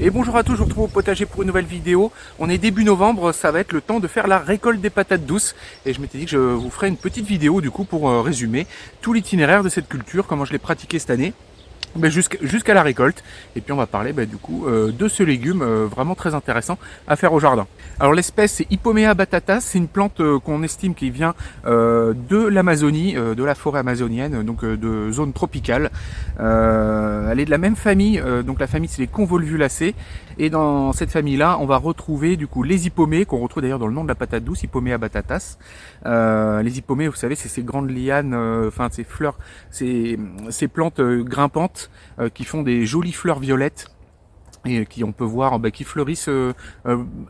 Et bonjour à tous, je vous retrouve au potager pour une nouvelle vidéo. On est début novembre, ça va être le temps de faire la récolte des patates douces. Et je m'étais dit que je vous ferai une petite vidéo du coup pour résumer tout l'itinéraire de cette culture, comment je l'ai pratiqué cette année. Jusqu'à la récolte. Et puis on va parler du coup de ce légume vraiment très intéressant à faire au jardin. Alors l'espèce c'est Hypomea batatas, c'est une plante qu'on estime qui vient de l'Amazonie, de la forêt amazonienne, donc de zone tropicale. Elle est de la même famille, donc la famille c'est les convolvulacées. Et dans cette famille-là, on va retrouver du coup les hypomées, qu'on retrouve d'ailleurs dans le nom de la patate douce, Hypomea batatas. Les hypomées, vous savez, c'est ces grandes lianes, ces fleurs, ces plantes grimpantes qui font des jolies fleurs violettes et qui on peut voir qui fleurissent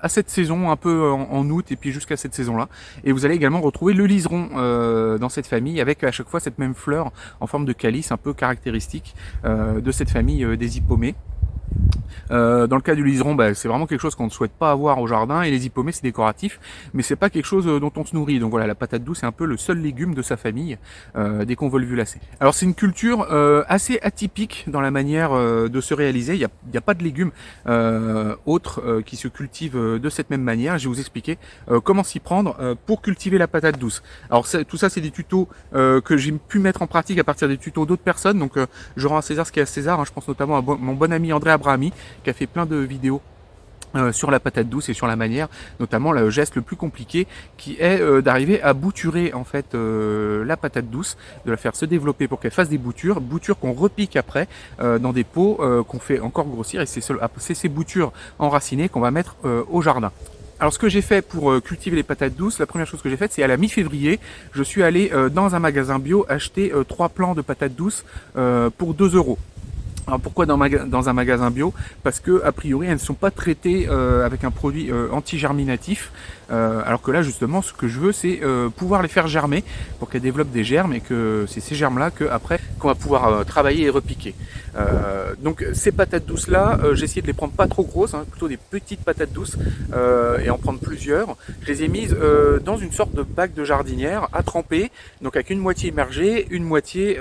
à cette saison, un peu en août et puis jusqu'à cette saison-là. Et vous allez également retrouver le liseron dans cette famille avec à chaque fois cette même fleur en forme de calice un peu caractéristique de cette famille des hypomées. Dans le cas du liseron, c'est vraiment quelque chose qu'on ne souhaite pas avoir au jardin, et les hypomées c'est décoratif, mais c'est pas quelque chose dont on se nourrit. Donc voilà, la patate douce est un peu le seul légume de sa famille des convolvulacées. Alors c'est une culture assez atypique dans la manière de se réaliser. Il y a pas de légumes autres qui se cultivent de cette même manière. Je vais vous expliquer comment s'y prendre pour cultiver la patate douce. Alors tout ça c'est des tutos que j'ai pu mettre en pratique à partir des tutos d'autres personnes. Donc je rends à César ce qui est à César, hein. Je pense notamment à mon bon ami André Abrahami qui a fait plein de vidéos sur la patate douce et sur la manière, notamment le geste le plus compliqué qui est d'arriver à bouturer en fait la patate douce, de la faire se développer pour qu'elle fasse des boutures qu'on repique après dans des pots qu'on fait encore grossir, et c'est ces boutures enracinées qu'on va mettre au jardin. Alors ce que j'ai fait pour cultiver les patates douces, la première chose que j'ai faite, c'est à la mi-février, je suis allé dans un magasin bio acheter 3 plants de patates douces pour 2 €. Alors pourquoi dans un magasin bio? Parce que a priori elles ne sont pas traitées avec un produit anti-germinatif, alors que là justement ce que je veux c'est pouvoir les faire germer pour qu'elles développent des germes, et que c'est ces germes là qu'on va pouvoir travailler et repiquer. Donc ces patates douces là, j'ai essayé de les prendre pas trop grosses, hein, plutôt des petites patates douces, et en prendre plusieurs. Je les ai mises dans une sorte de bac de jardinière à tremper, donc avec une moitié immergée, une moitié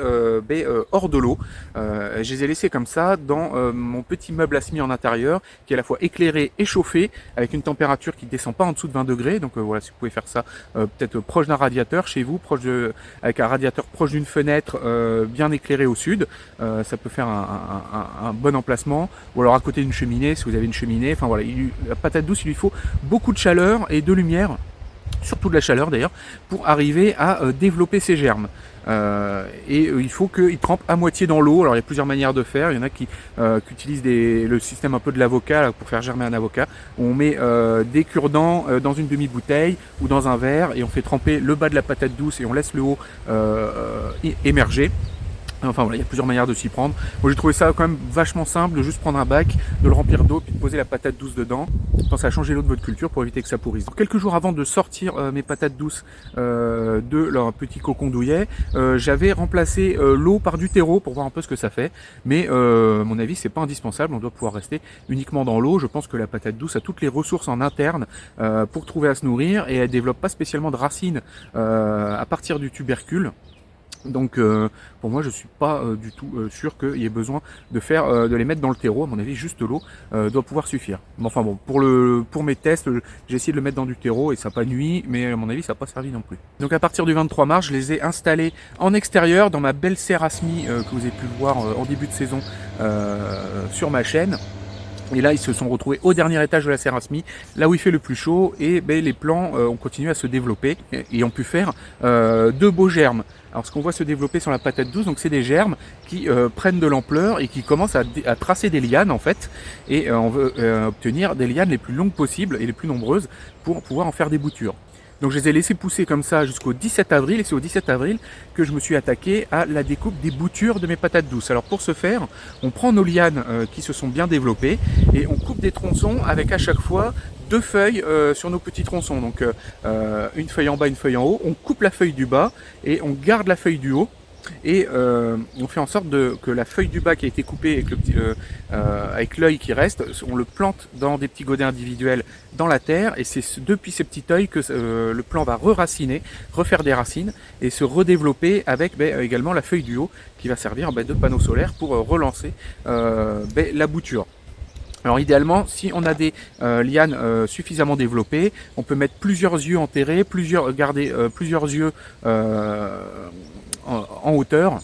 hors de l'eau. Je les ai laissées comme ça dans mon petit meuble à semis en intérieur, qui est à la fois éclairé et chauffé avec une température qui ne descend pas en dessous de 20 degrés. Donc voilà, si vous pouvez faire ça peut-être proche d'un radiateur chez vous, avec un radiateur proche d'une fenêtre bien éclairée au sud, ça peut faire un bon emplacement, ou alors à côté d'une cheminée si vous avez une cheminée. Enfin voilà, la patate douce il lui faut beaucoup de chaleur et de lumière, surtout de la chaleur d'ailleurs, pour arriver à développer ses germes. Il faut qu'il trempe à moitié dans l'eau. Alors il y a plusieurs manières de faire. Il y en a qui utilisent le système un peu de l'avocat pour faire germer un avocat. On met des cure-dents dans une demi-bouteille ou dans un verre, et on fait tremper le bas de la patate douce et on laisse le haut émerger. Enfin voilà, il y a plusieurs manières de s'y prendre. Moi j'ai trouvé ça quand même vachement simple, de juste prendre un bac, de le remplir d'eau, puis de poser la patate douce dedans. Pensez à changer l'eau de votre culture pour éviter que ça pourrisse. Donc, quelques jours avant de sortir mes patates douces de leur petit cocon douillet, j'avais remplacé l'eau par du terreau pour voir un peu ce que ça fait. Mais à mon avis c'est pas indispensable, on doit pouvoir rester uniquement dans l'eau. Je pense que la patate douce a toutes les ressources en interne pour trouver à se nourrir, et elle développe pas spécialement de racines à partir du tubercule. Donc pour moi je suis pas du tout sûr qu'il y ait besoin de les mettre dans le terreau. À mon avis juste l'eau doit pouvoir suffire. Mais enfin bon, pour mes tests j'ai essayé de le mettre dans du terreau et ça n'a pas nui, mais à mon avis ça n'a pas servi non plus. Donc à partir du 23 mars je les ai installés en extérieur dans ma belle serre à semis que vous avez pu voir en début de saison sur ma chaîne. Et là, ils se sont retrouvés au dernier étage de la serre à semis, là où il fait le plus chaud, et les plants ont continué à se développer et ont pu faire de beaux germes. Alors ce qu'on voit se développer sur la patate douce, donc c'est des germes qui prennent de l'ampleur et qui commencent à tracer des lianes en fait, et on veut obtenir des lianes les plus longues possibles et les plus nombreuses pour pouvoir en faire des boutures. Donc je les ai laissés pousser comme ça jusqu'au 17 avril, et c'est au 17 avril que je me suis attaqué à la découpe des boutures de mes patates douces. Alors pour ce faire, on prend nos lianes qui se sont bien développées et on coupe des tronçons avec à chaque fois 2 feuilles sur nos petits tronçons. Donc une feuille en bas, une feuille en haut. On coupe la feuille du bas et on garde la feuille du haut. Et on fait en sorte que la feuille du bas qui a été coupée avec l'œil qui reste, on le plante dans des petits godets individuels dans la terre, et c'est depuis ces petits œils que le plant va re-raciner, refaire des racines et se redévelopper avec également la feuille du haut qui va servir de panneau solaire pour relancer la bouture. Alors idéalement, si on a des lianes suffisamment développées, on peut mettre plusieurs yeux enterrés, garder plusieurs yeux en hauteur.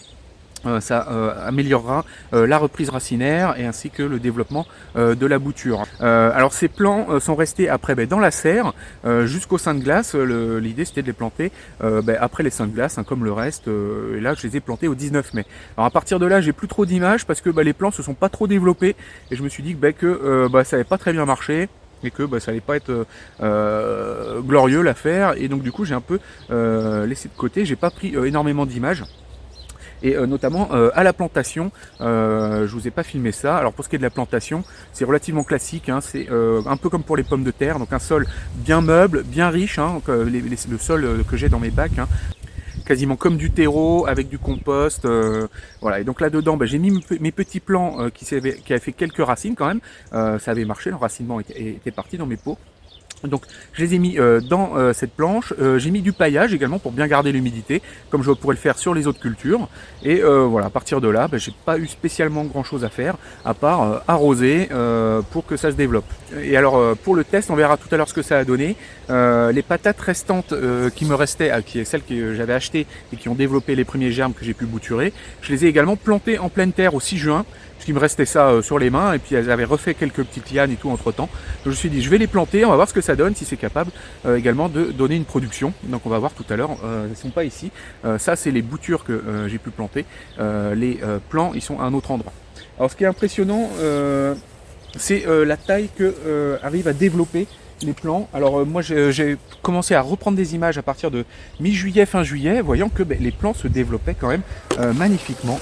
Ça améliorera la reprise racinaire et ainsi que le développement de la bouture. Alors ces plants sont restés après dans la serre jusqu'au sein de glace. L'idée c'était de les planter après les seins de glace, comme le reste. Et là je les ai plantés au 19 mai. Alors à partir de là j'ai plus trop d'images parce que les plants se sont pas trop développés et je me suis dit que ça n'avait pas très bien marché et que ça allait pas être glorieux l'affaire, et donc du coup j'ai un peu laissé de côté. J'ai pas pris énormément d'images. Et notamment à la plantation, je vous ai pas filmé ça. Alors pour ce qui est de la plantation, c'est relativement classique, c'est un peu comme pour les pommes de terre, donc un sol bien meuble, bien riche, le sol que j'ai dans mes bacs, quasiment comme du terreau avec du compost, voilà. Et donc là dedans j'ai mis mes petits plants qui avaient fait quelques racines quand même, ça avait marché, l'enracinement était parti dans mes pots. Donc je les ai mis dans cette planche. J'ai mis du paillage également pour bien garder l'humidité, comme je pourrais le faire sur les autres cultures. Et voilà, à partir de là, j'ai pas eu spécialement grand chose à faire, à part arroser pour que ça se développe. Et alors pour le test, on verra tout à l'heure ce que ça a donné. Les patates restantes qui me restaient, qui est celles que j'avais achetées et qui ont développé les premiers germes que j'ai pu bouturer, je les ai également plantées en pleine terre au 6 juin. Parce qu'il me restait ça sur les mains, et puis elles avaient refait quelques petites lianes et tout entre temps. Donc je me suis dit je vais les planter, on va voir ce que ça donne, si c'est capable également de donner une production. Donc on va voir tout à l'heure, elles ne sont pas ici. Ça c'est les boutures que j'ai pu planter. Les plants ils sont à un autre endroit. Alors ce qui est impressionnant, c'est la taille que arrivent à développer les plants. Alors moi j'ai commencé à reprendre des images à partir de mi-juillet, fin juillet, voyant que les plants se développaient quand même magnifiquement.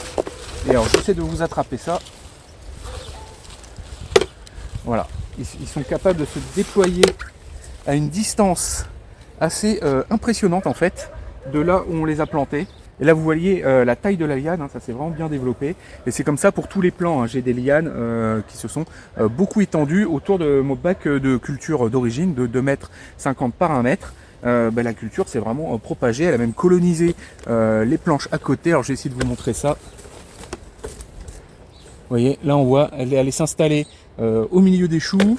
Et alors j'essaie de vous attraper ça. Voilà, ils sont capables de se déployer à une distance assez impressionnante en fait, de là où on les a plantés. Et là vous voyez la taille de la liane, ça s'est vraiment bien développé. Et c'est comme ça pour tous les plants, j'ai des lianes qui se sont beaucoup étendues autour de mon bac de culture d'origine de 2,50 m par 1 mètre. La culture s'est vraiment propagée, elle a même colonisé les planches à côté. Alors je vais essayer de vous montrer ça. Vous voyez, là on voit, elle allait s'installer au milieu des choux.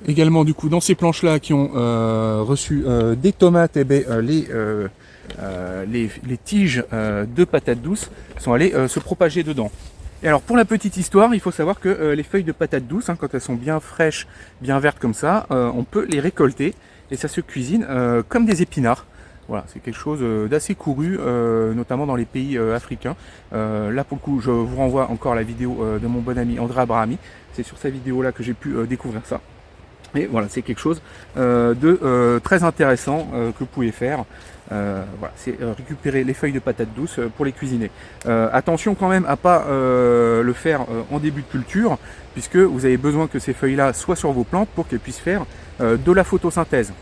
Également du coup dans ces planches là qui ont reçu des tomates, les tiges de patates douces sont allées se propager dedans. Et alors pour la petite histoire, il faut savoir que les feuilles de patates douces, quand elles sont bien fraîches, bien vertes comme ça, on peut les récolter et ça se cuisine comme des épinards. Voilà, c'est quelque chose d'assez couru, notamment dans les pays africains. Là pour le coup, je vous renvoie encore à la vidéo de mon bon ami André Abrahami. C'est sur sa vidéo là que j'ai pu découvrir ça. Et voilà, c'est quelque chose de très intéressant que vous pouvez faire. Voilà, c'est récupérer les feuilles de patates douces pour les cuisiner. Attention quand même à pas le faire en début de culture, puisque vous avez besoin que ces feuilles-là soient sur vos plantes pour qu'elles puissent faire de la photosynthèse.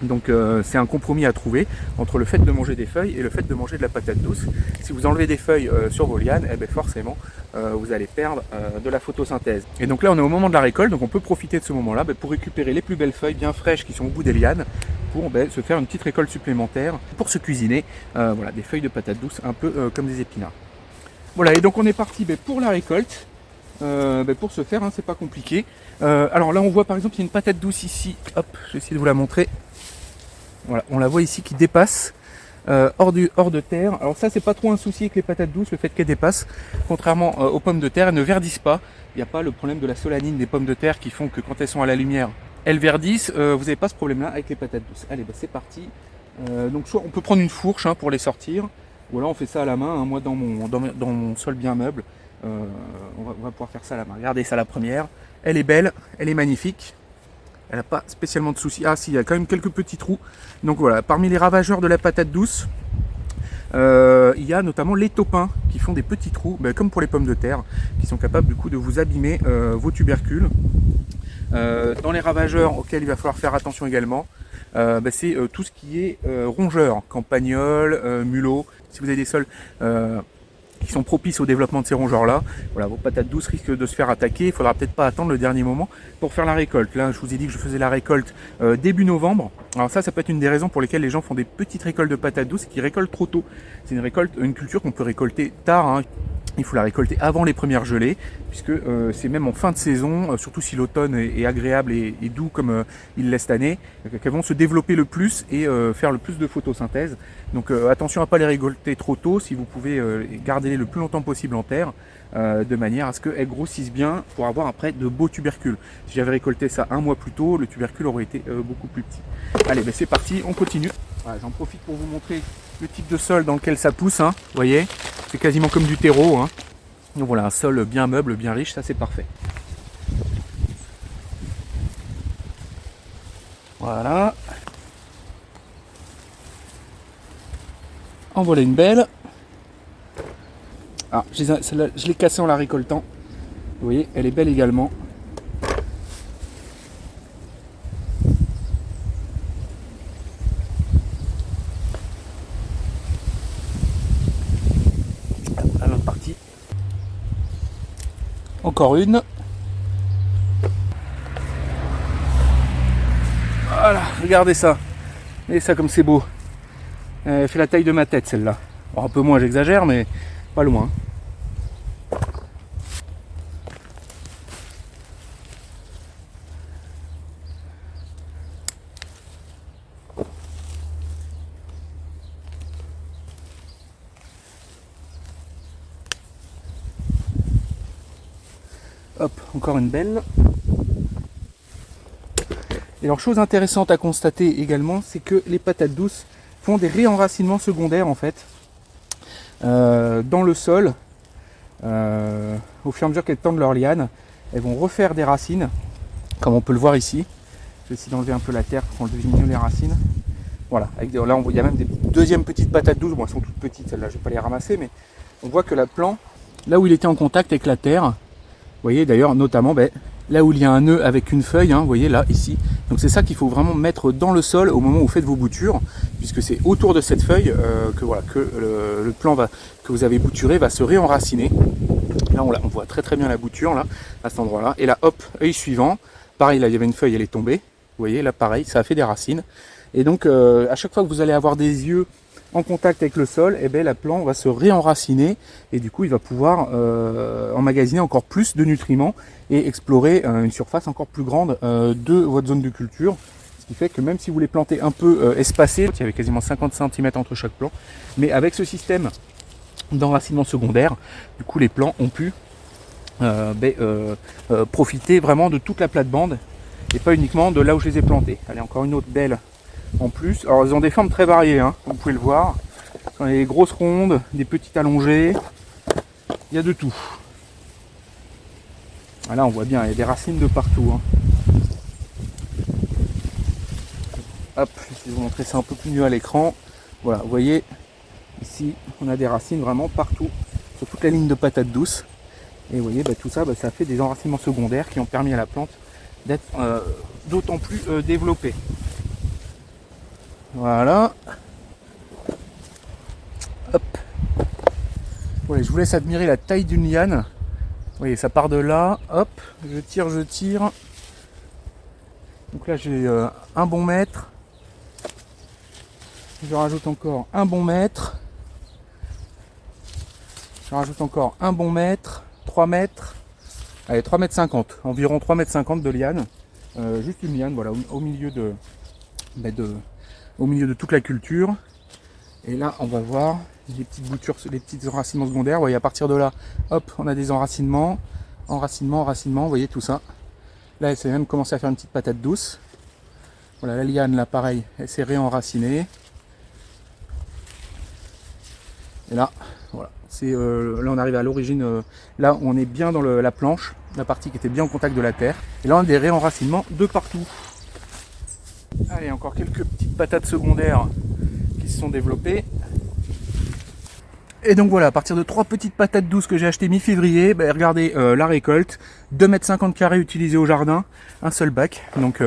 Donc c'est un compromis à trouver entre le fait de manger des feuilles et le fait de manger de la patate douce. Si vous enlevez des feuilles sur vos lianes, forcément vous allez perdre de la photosynthèse. Et donc là on est au moment de la récolte, donc on peut profiter de ce moment là pour récupérer les plus belles feuilles bien fraîches qui sont au bout des lianes, pour se faire une petite récolte supplémentaire pour se cuisiner voilà, des feuilles de patate douce un peu comme des épinards. Voilà, et donc on est parti pour la récolte. Pour ce faire, c'est pas compliqué. Alors là on voit par exemple il y a une patate douce ici, hop, je vais essayer de vous la montrer. Voilà, on la voit ici qui dépasse hors de terre. Alors ça c'est pas trop un souci avec les patates douces, le fait qu'elles dépassent. Contrairement aux pommes de terre, elles ne verdissent pas. Il n'y a pas le problème de la solanine des pommes de terre qui font que quand elles sont à la lumière, elles verdissent. Vous n'avez pas ce problème là avec les patates douces. Allez, c'est parti. Donc soit on peut prendre une fourche pour les sortir, ou alors on fait ça à la main. Moi dans mon sol bien meuble, on va pouvoir faire ça à la main. Regardez ça, la première, elle est belle, elle est magnifique. Elle n'a pas spécialement de soucis. Ah si, il y a quand même quelques petits trous. Donc voilà, parmi les ravageurs de la patate douce, il y a notamment les taupins qui font des petits trous, comme pour les pommes de terre, qui sont capables du coup de vous abîmer vos tubercules. Dans les ravageurs auxquels il va falloir faire attention également, c'est tout ce qui est rongeurs, campagnols, mulots. Si vous avez des sols qui sont propices au développement de ces rongeurs-là, voilà, vos patates douces risquent de se faire attaquer. Il faudra peut-être pas attendre le dernier moment pour faire la récolte. Là, je vous ai dit que je faisais la récolte début novembre. Alors ça peut être une des raisons pour lesquelles les gens font des petites récoltes de patates douces et qui récoltent trop tôt. C'est une culture qu'on peut récolter tard. Il faut la récolter avant les premières gelées, puisque c'est même en fin de saison, surtout si l'automne est agréable et doux comme il l'est cette année, qu'elles vont se développer le plus et faire le plus de photosynthèse. Donc attention à ne pas les récolter trop tôt, si vous pouvez garder-les le plus longtemps possible en terre, de manière à ce qu'elles grossissent bien pour avoir après de beaux tubercules. Si j'avais récolté ça un mois plus tôt, le tubercule aurait été beaucoup plus petit. Allez, ben c'est parti, on continue. Voilà, j'en profite pour vous montrer le type de sol dans lequel ça pousse, hein, vous voyez, c'est quasiment comme du terreau, hein. Donc voilà, un sol bien meuble, bien riche, ça c'est parfait. Voilà. En voilà une belle. Ah, celle-là, je l'ai cassée en la récoltant. Vous voyez, elle est belle également. Alors partie. Encore une. Voilà, regardez ça. Et ça comme c'est beau. Elle fait la taille de ma tête celle-là. Bon, un peu moins, j'exagère, mais pas loin. Hop, encore une belle. Et alors, chose intéressante à constater également, c'est que les patates douces font des réenracinements secondaires en fait dans le sol. Au fur et à mesure qu'elles tendent leurs lianes, elles vont refaire des racines, comme on peut le voir ici. Je vais essayer d'enlever un peu la terre pour enlever mieux les racines. Voilà, là il y a même des deuxièmes petites patates douces. Bon, elles sont toutes petites, celles-là je ne vais pas les ramasser, mais on voit que la plante, là où il était en contact avec la terre, vous voyez d'ailleurs notamment là où il y a un nœud avec une feuille, hein, vous voyez là, ici. Donc c'est ça qu'il faut vraiment mettre dans le sol au moment où vous faites vos boutures, puisque c'est autour de cette feuille que le plant que vous avez bouturé va se réenraciner. Là on voit très bien la bouture là, à cet endroit là. Et là hop, œil suivant, pareil là il y avait une feuille, elle est tombée. Vous voyez là pareil, ça a fait des racines. Et donc à chaque fois que vous allez avoir des yeux en contact avec le sol, la plante va se réenraciner et du coup il va pouvoir emmagasiner encore plus de nutriments et explorer une surface encore plus grande de votre zone de culture. Ce qui fait que même si vous les plantez un peu espacés, il y avait quasiment 50 cm entre chaque plant, mais avec ce système d'enracinement secondaire, du coup les plants ont pu profiter vraiment de toute la plate-bande et pas uniquement de là où je les ai plantés. Allez, encore une autre belle en plus. Alors elles ont des formes très variées, hein, vous pouvez le voir. Il y a des grosses rondes, des petites allongées, il y a de tout. Là on voit bien, il y a des racines de partout, hein. Hop, je vais vous montrer ça un peu plus mieux à l'écran. Voilà, vous voyez, ici on a des racines vraiment partout, sur toute la ligne de patates douces. Et vous voyez, tout ça, ça fait des enracinements secondaires qui ont permis à la plante d'être d'autant plus développée. Voilà. Hop. Ouais, je vous laisse admirer la taille d'une liane. Vous voyez, ça part de là. Hop, je tire. Donc là, j'ai un bon mètre. Je rajoute encore un bon mètre. Je rajoute encore un bon mètre. 3 mètres. Allez, 3 mètres 50. Environ 3 mètres 50 de liane. Juste une liane, voilà, au milieu de toute la culture. Et là on va voir les petites boutures, les petits enracinements secondaires. Vous voyez, à partir de là, hop, on a des enracinements, vous voyez tout ça. Là elle s'est même commencé à faire une petite patate douce. Voilà, la liane là pareil, elle s'est réenracinée. Et là, voilà, là on arrive à l'origine, là on est bien dans la planche, la partie qui était bien en contact de la terre. Et là on a des réenracinements de partout. Allez, encore quelques petites patates secondaires qui se sont développées. Et donc voilà, à partir de 3 petites patates douces que j'ai achetées mi-février, regardez la récolte, 2,50 m² utilisés au jardin, un seul bac, donc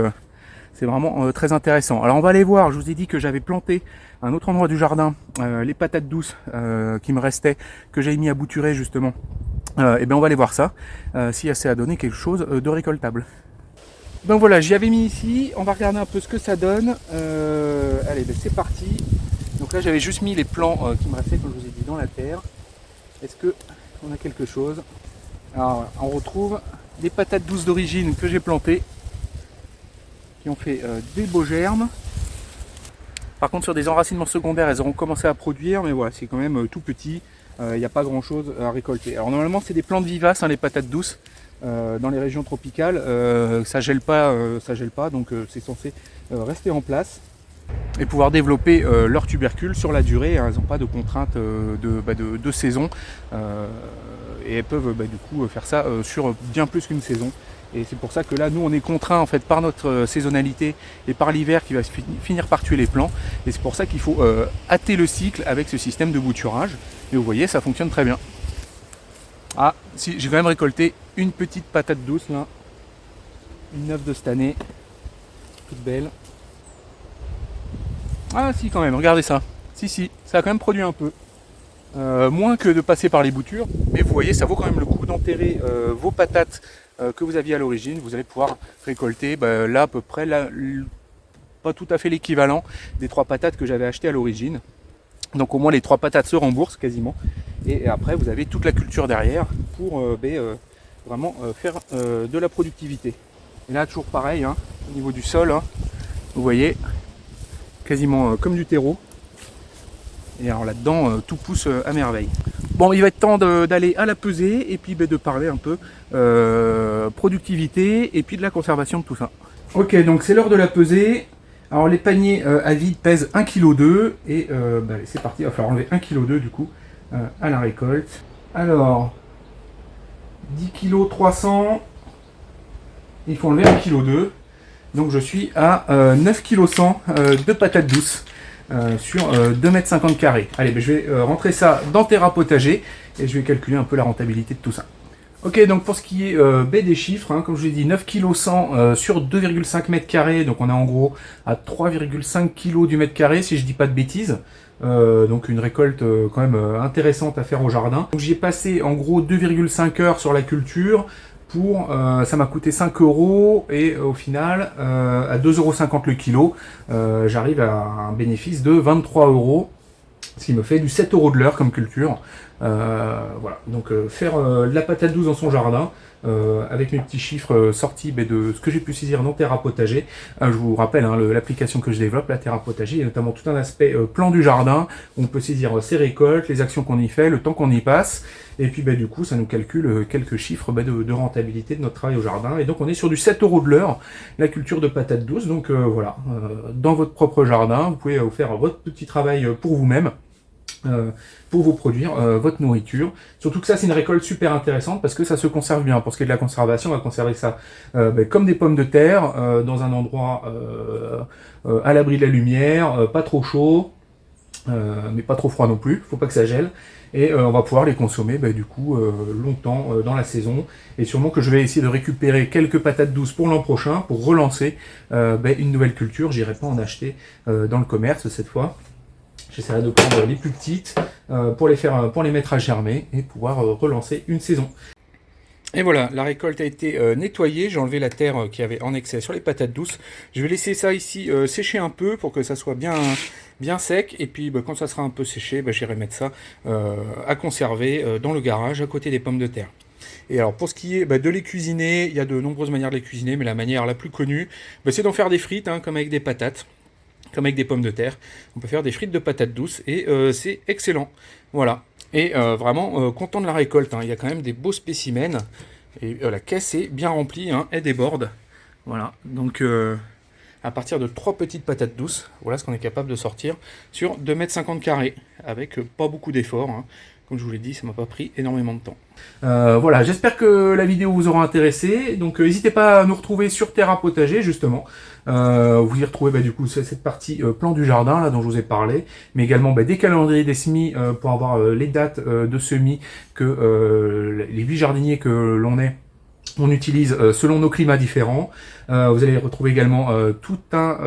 c'est vraiment très intéressant. Alors on va aller voir, je vous ai dit que j'avais planté à un autre endroit du jardin les patates douces qui me restaient, que j'avais mis à bouturer justement. Et on va aller voir ça, si assez à donner quelque chose de récoltable. Donc voilà, j'y avais mis ici, on va regarder un peu ce que ça donne. Allez, c'est parti. Donc là j'avais juste mis les plants qui me restaient, comme je vous ai dit, dans la terre. Est-ce que on a quelque chose. Alors, on retrouve des patates douces d'origine que j'ai plantées, qui ont fait des beaux germes. Par contre, sur des enracinements secondaires, elles auront commencé à produire, mais voilà, c'est quand même tout petit. Il n'y a pas grand chose à récolter. Alors normalement, c'est des plantes vivaces, hein, les patates douces. Dans les régions tropicales, ça gèle pas, donc c'est censé rester en place et pouvoir développer leur tubercule sur la durée. Elles n'ont pas de contraintes de saison et elles peuvent du coup faire ça sur bien plus qu'une saison. Et c'est pour ça que là, nous, on est contraints en fait par notre saisonnalité et par l'hiver qui va finir par tuer les plants. Et c'est pour ça qu'il faut hâter le cycle avec ce système de bouturage. Et vous voyez, ça fonctionne très bien. Ah, si, j'ai quand même récolté une petite patate douce là, une neuve de cette année, toute belle. Ah si, quand même, regardez ça. Si, ça a quand même produit un peu. Moins que de passer par les boutures, mais vous voyez, ça vaut quand même le coup d'enterrer vos patates que vous aviez à l'origine. Vous allez pouvoir récolter là à peu près, pas tout à fait l'équivalent des 3 patates que j'avais achetées à l'origine. Donc au moins les 3 patates se remboursent quasiment. Et après vous avez toute la culture derrière pour vraiment faire de la productivité. Et là toujours pareil, hein, au niveau du sol, hein, vous voyez, quasiment comme du terreau. Et alors là-dedans, tout pousse à merveille. Bon, il va être temps d'aller à la pesée et puis de parler un peu productivité et puis de la conservation de tout ça. Ok, donc c'est l'heure de la pesée. Alors les paniers à vide pèsent 1,2 kg et c'est parti, il va falloir enlever 1,2 kg du coup à la récolte. Alors 10 kg 300, il faut enlever 1,2 kg. Donc je suis à 9 kg 100 de patates douces sur 2,50 m carrés. Allez, je vais rentrer ça dans Terra Potager et je vais calculer un peu la rentabilité de tout ça. Ok, donc pour ce qui est des chiffres, hein, comme je l'ai dit, 9 kg 100 sur 2,5 m carrés, donc on est en gros à 3,5 kg du mètre carré si je dis pas de bêtises. Donc une récolte quand même intéressante à faire au jardin. Donc j'y ai passé en gros 2,5 heures sur la culture. Ça m'a coûté 5 € et au final à 2,50 € le kilo, j'arrive à un bénéfice de 23 €, ce qui me fait du 7 € de l'heure comme culture. Voilà, donc faire de la patate douce dans son jardin, avec mes petits chiffres sortis de ce que j'ai pu saisir dans Terra Potager. Je vous rappelle hein, l'application que je développe, la Terra Potager, il y a notamment tout un aspect plan du jardin, où on peut saisir ses récoltes, les actions qu'on y fait, le temps qu'on y passe, et puis du coup ça nous calcule quelques chiffres de rentabilité de notre travail au jardin, et donc on est sur du 7 € de l'heure, la culture de patates douces, donc voilà, dans votre propre jardin, vous pouvez faire votre petit travail pour vous-même. Pour vous produire votre nourriture. Surtout que ça c'est une récolte super intéressante parce que ça se conserve bien. Pour ce qui est de la conservation, on va conserver ça comme des pommes de terre, dans un endroit à l'abri de la lumière, pas trop chaud, mais pas trop froid non plus, faut pas que ça gèle. Et on va pouvoir les consommer du coup longtemps dans la saison. Et sûrement que je vais essayer de récupérer quelques patates douces pour l'an prochain pour relancer une nouvelle culture. J'irai pas en acheter dans le commerce cette fois. J'essaierai de prendre les plus petites pour les mettre à germer et pouvoir relancer une saison. Et voilà, la récolte a été nettoyée. J'ai enlevé la terre qui avait en excès sur les patates douces. Je vais laisser ça ici sécher un peu pour que ça soit bien sec. Et puis quand ça sera un peu séché, j'irai mettre ça à conserver dans le garage à côté des pommes de terre. Et alors pour ce qui est de les cuisiner, il y a de nombreuses manières de les cuisiner, mais la manière la plus connue, c'est d'en faire des frites, hein, comme avec des patates. Comme avec des pommes de terre, on peut faire des frites de patates douces et c'est excellent. Voilà. Et vraiment content de la récolte. Hein. Il y a quand même des beaux spécimens. Et la caisse est bien remplie, hein, elle déborde. Voilà. Donc à partir de 3 petites patates douces, voilà ce qu'on est capable de sortir sur 2,50 m carrés avec pas beaucoup d'efforts. Hein. Comme je vous l'ai dit, ça m'a pas pris énormément de temps. Voilà, j'espère que la vidéo vous aura intéressé. Donc n'hésitez pas à nous retrouver sur Terra Potager justement. Vous y retrouvez du coup cette partie plan du jardin là dont je vous ai parlé, mais également des calendriers des semis pour avoir les dates de semis que les 8 jardiniers que l'on est. On utilise selon nos climats différents. Vous allez retrouver également tout un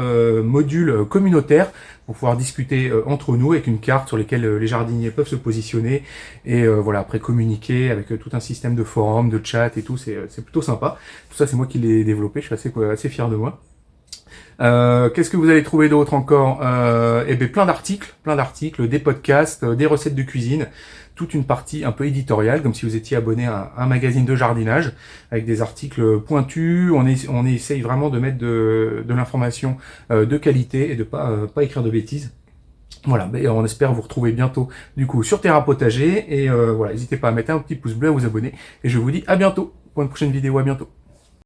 module communautaire pour pouvoir discuter entre nous avec une carte sur laquelle les jardiniers peuvent se positionner et voilà après communiquer avec tout un système de forums, de chat et tout. C'est plutôt sympa. Tout ça c'est moi qui l'ai développé. Je suis assez fier de moi. Qu'est-ce que vous allez trouver d'autre encore plein d'articles, des podcasts, des recettes de cuisine. toute une partie un peu éditoriale, comme si vous étiez abonné à un magazine de jardinage, avec des articles pointus. On essaye vraiment de mettre de l'information de qualité et de pas écrire de bêtises. Voilà, mais on espère vous retrouver bientôt du coup sur Terra Potager, et voilà, n'hésitez pas à mettre un petit pouce bleu, à vous abonner, et je vous dis à bientôt pour une prochaine vidéo. À bientôt.